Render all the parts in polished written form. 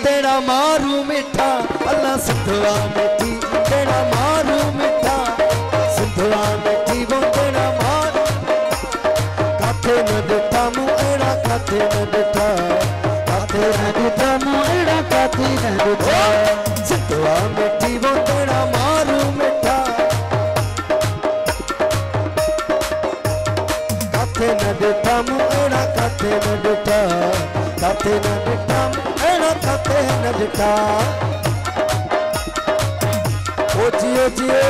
तेरा मारू मिठा अल्लाह सिंधुआ मिठी तेरा मारू मिठा सिंधुआ मिठी वो तेरा मारू काथे न दिता मुएड़ा काथे न दिता काथे न दिता मुएड़ा काथे न दिता सिंधुआ मिठी वो तेरा मारू मिठा काथे न दिता मुएड़ा काथे न दिता काथे न दिता मुएड़ा काथे न दिता ओ जियो जियो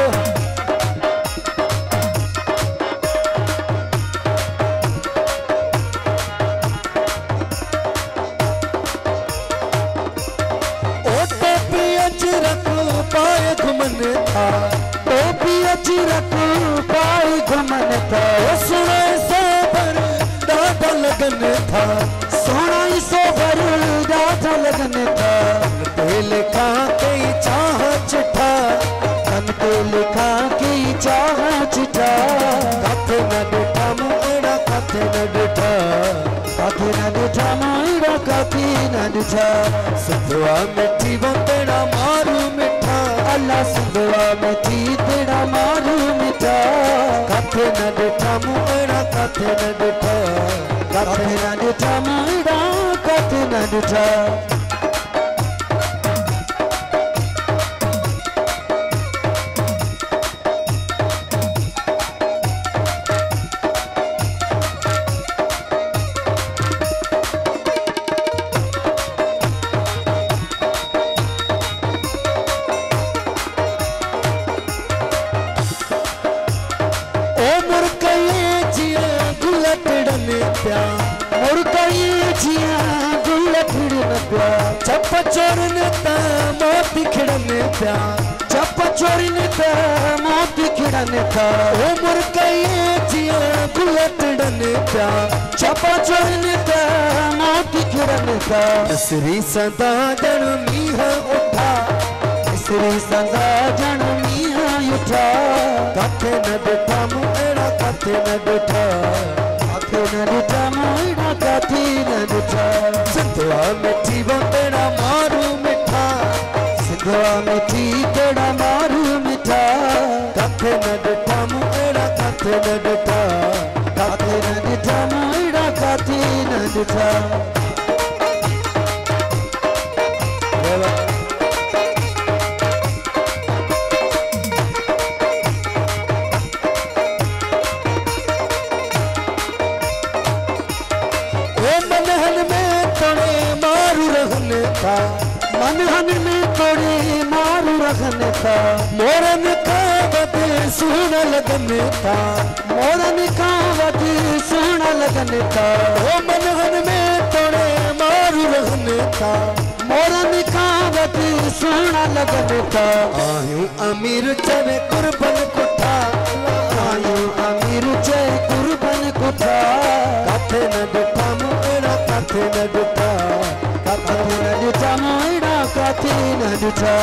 पाए घुमन था टोपी अजरक पाए घुमन था सोना सोबर डाटा लगन था सोना सोबर डाटा लगन था कन पे लिखा कई चाह चिठा कन पे लिखा कई चाह चिठा काथे न डिठा मुएड़ा काथे न डिठा काथे न डिठा मुएड़ा काथे न डिठा सिंधुआ मिठी वो तेरा मारू मिठा अल्लाह सिंधुआ मिठी तेरा मारू मिठा काथे न डिठा मुएड़ा काथे न डिठा काथे न डिठा मुएड़ा काथे न डिठा चप चोरन ता मोती खिड़न था चप चोरन ता मोती खिड़न था ओ मुर्कये जिया गुलटड़न था चप चोरन ता मोती खिड़न था श्री सदा जन मीहा उठा श्री सदा जन मीहा उठा काथे न डिठा मुएड़ा काथे न डिठा काथे न डिठा मुएड़ा काथे न डिठा सिंधुआ मिठी वो तेरा मारू मिठा सिंधुआ मिठी तेरा मारू मिठा काथे न डिठा मुएड़ा काथे न डिठा काथे न डिठा मुएड़ा काथे न डिठा मनहन में तोड़े मारू रखन था मोरन का वध सुन लगन था मोरन का वध सुन लगन था ओ मनहन में तोड़े मारू रखन था मोरन का वध सुन लगन था आयु अमीर चवे कुर्बन कुठा आयु अमीर चवे कुर्बन कुठा काथे न डिठा मुएड़ा काथे न डिठा काथे न डिठा मुएड़ा काथे न डिठा